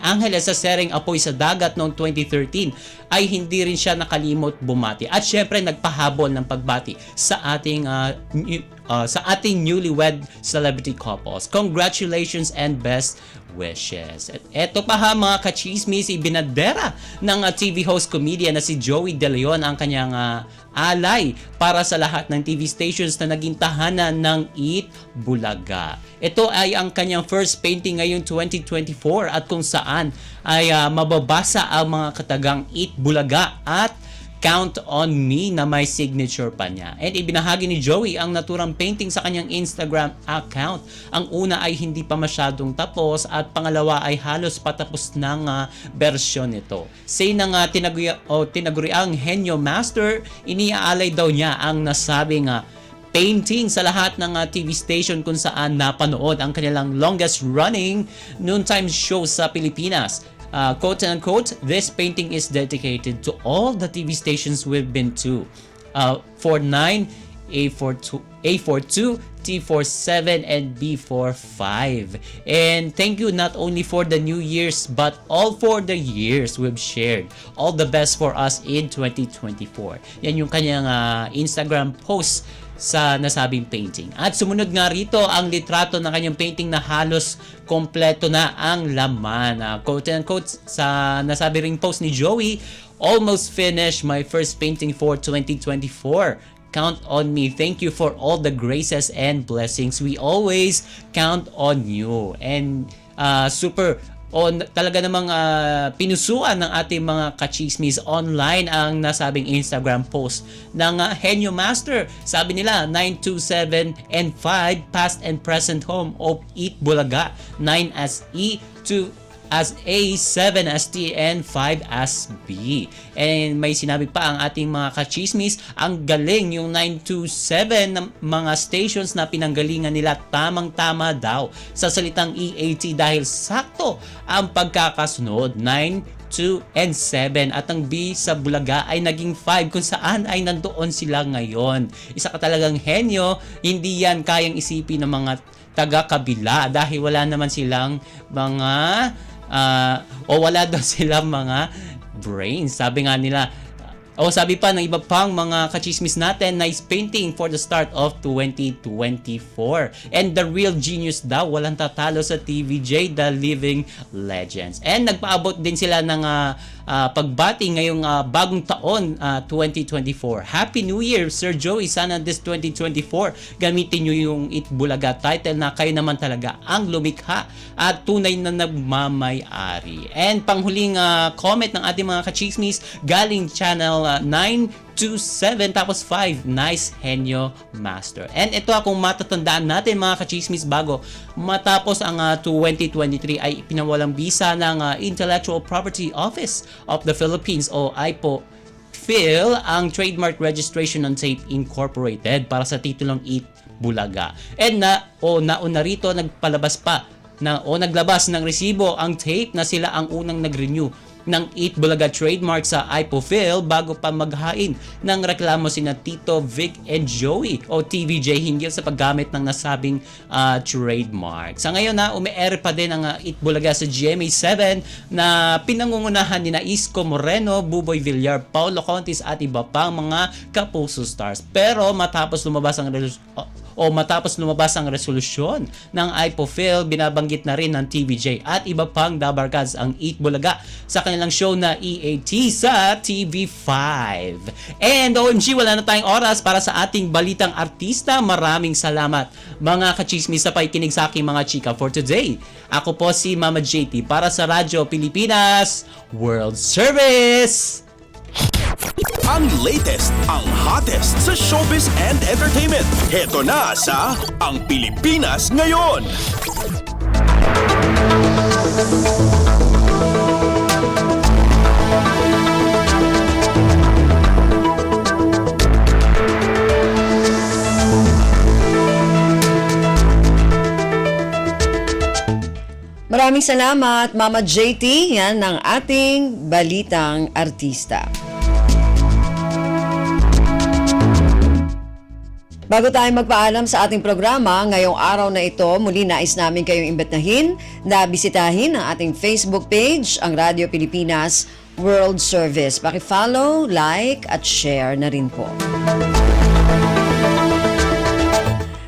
Angeles sa sereng Apoy sa Dagat noong 2013, ay hindi rin siya nakalimot bumati. At syempre nagpahabol ng pagbati sa ating newlywed celebrity couples. Congratulations and best wishes. At eto pa mga kachismis, ibinadera ng TV host comedian na si Joey De Leon ang kanyang alay para sa lahat ng TV stations na naging tahanan ng Eat Bulaga. Ito ay ang kanyang first painting ngayong 2024 at kung saan ay mababasa ang mga katagang Eat Bulaga at Count on Me na may signature pa niya. And ibinahagi ni Joey ang naturang painting sa kanyang Instagram account. Ang una ay hindi pa masyadong tapos at pangalawa ay halos patapos ng bersyon nito. Say ng tinaguriang Henyo Master, iniaalay daw niya ang nasabing painting sa lahat ng TV station kung saan napanood ang kanilang longest running noontime show sa Pilipinas. Quote and unquote, this painting is dedicated to all the TV stations we've been to. 49, A42, T47, and B45. And thank you not only for the New Year's but all for the years we've shared. All the best for us in 2024. Yan yung kanyang Instagram post sa nasabing painting. At sumunod nga rito ang litrato ng kanyang painting na halos kompleto na ang laman. Quote and quote sa nasabi ring post ni Joey, almost finished my first painting for 2024. Count on me. Thank you for all the graces and blessings. We always count on you. And talaga namang pinusuan ng ating mga kachismis online ang nasabing Instagram post ng Henyo Master. Sabi nila, 927 and 5 past and present home of Eat Bulaga. 9 as E, 2 as A, 7 as T, and 5 as B. And may sinabi pa ang ating mga kachismis, ang galing yung 927 ng mga stations na pinanggalingan nila, tamang-tama daw sa salitang EAT dahil sakto ang pagkakasunod, 9, 2, and 7. At ang B sa Bulaga ay naging 5 kung saan ay nandoon sila ngayon. Isa ka talagang henyo, hindi yan kayang isipin ng mga taga-kabila dahil wala naman silang mga wala daw silang mga brains. Sabi nga nila, sabi pa ng iba pang mga kachismis natin, nice painting for the start of 2024. And the real genius daw, walang tatalo sa TVJ, the living legends. And nagpaabot din sila ng pagbati ngayong bagong taon 2024. Happy New Year, Sir Joey. Sana this 2024 gamitin nyo yung Eat Bulaga title na kayo naman talaga ang lumikha at tunay na nagmamay-ari. And panghuling comment ng ating mga kachismis galing channel 927 tapos 5, nice Henyo Master. And ito kung matatandaan natin mga kachismis, bago matapos ang 2023 ay pinawalang bisa ng Intellectual Property Office of the Philippines o IPO Phil ang Trademark Registration on Tape Incorporated para sa titulong Eat Bulaga. And nauna rito naglabas ng resibo ang tape na sila ang unang nag-renew ng Eat Bulaga trademark sa Ipofil bago pa maghain ng reklamo sina Tito, Vic, and Joey o TVJ hinggil sa paggamit ng nasabing trademark. Sa ngayon umi-air pa din ang Eat Bulaga sa GMA7 na pinangungunahan ni Isko Moreno, Buboy Villar, Paulo Contis at iba pang mga kapuso stars. Pero matapos lumabas ang resolusyon ng Ipofil, binabanggit na rin ng TVJ at iba pang dabarkads ang Eat Bulaga sa kanilang show na EAT sa TV5. And OMG, wala na tayong oras para sa ating balitang artista. Maraming salamat mga kachismis sa pakikinig sa aking mga chika for today. Ako po si Mama JT para sa Radyo Pilipinas World Service! Ang latest, ang hottest sa showbiz and entertainment. Heto na sa Ang Pilipinas Ngayon. Maraming salamat, Mama JT. Yan ang ating balitang artista. Bago tayo magpaalam sa ating programa, ngayong araw na ito, muli nais namin kayong imbitahin na bisitahin ang ating Facebook page, ang Radyo Pilipinas World Service. Paki-follow, like, at share na rin po.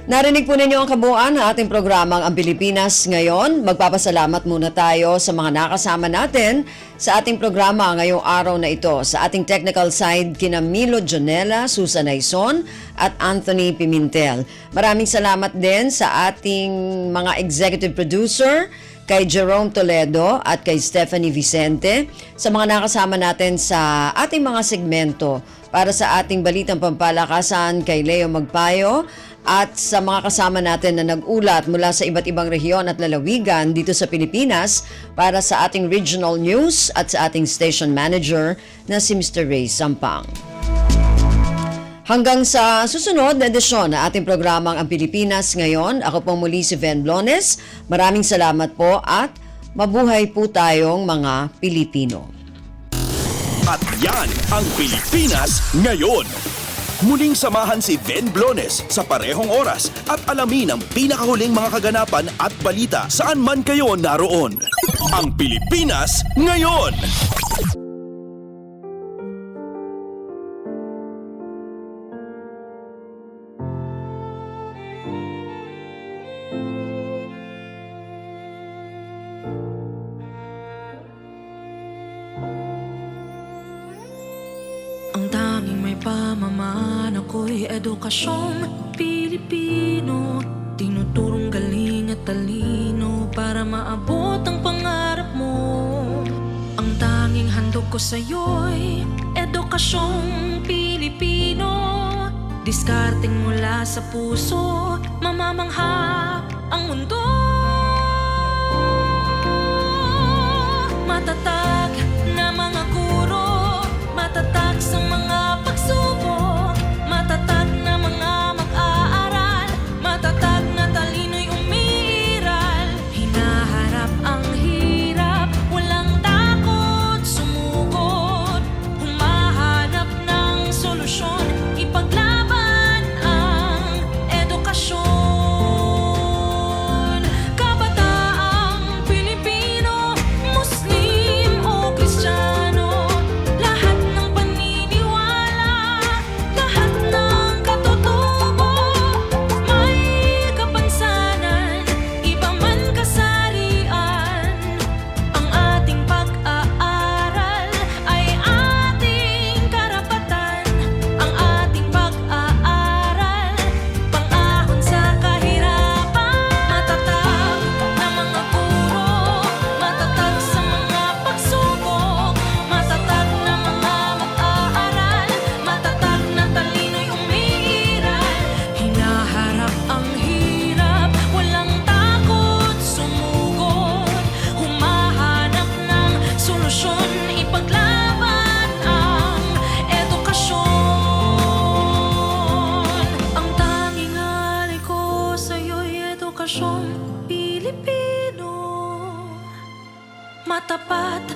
Narinig po ninyo ang kabuuan ng ating programang Ang Pilipinas Ngayon. Magpapasalamat muna tayo sa mga nakasama natin sa ating programa ngayong araw na ito. Sa ating technical side, kina Milo Jonella, Susan Aison, at Anthony Pimentel. Maraming salamat din sa ating mga executive producer, kay Jerome Toledo at kay Stephanie Vicente, sa mga nakasama natin sa ating mga segmento. Para sa ating balitang pampalakasan, kay Leo Magpayo, at sa mga kasama natin na nag-ulat mula sa iba't ibang rehiyon at lalawigan dito sa Pilipinas para sa ating regional news at sa ating station manager na si Mr. Ray Sampang. Hanggang sa susunod na edisyon na ating programang Ang Pilipinas Ngayon, ako po muli si Ven Blones. Maraming salamat po at mabuhay po tayong mga Pilipino. At yan ang Pilipinas Ngayon. Muling samahan si Ven Blones sa parehong oras at alamin ang pinakahuling mga kaganapan at balita saan man kayo naroon. Ang Pilipinas Ngayon! Ang tanging may pamamaan ako'y edukasyong Pilipino. Tinuturong galing at talino para maabot ang pangarap mo. Ang tanging handog ko sa'yo'y edukasyong Pilipino. Diskarteng mula sa puso, mamamangha ang mundo. Matatag na mga guro, matatag sa mga pagsubok, matatag na mga mag-aaral, matatag na talino'y umiiral. Hinaharap ang hirap, walang takot sumugod, humahanap ng solusyon, ipaglaban ang edukasyon. Kabataang Pilipino, Muslim o Kristiyano, lahat ng paniniwala, lahat ng katutubo, may kapansanan, iba man kasarian. Ang ating pag-aaral ay ating karapatan. Ang ating pag-aaral, pang-ahon sa kahirapan. Matatag na mga guro, matatag sa mga pagsubok, matatag na mga mag-aaral, matatag na talino'y umiiral. Hinaharap ang hirap, walang takot sumugod, humahanap ng solusyon, ipaglaban ang edukasyon. Ang tanging alay ko sa'yo'y edukasyong Pilipino. Matapat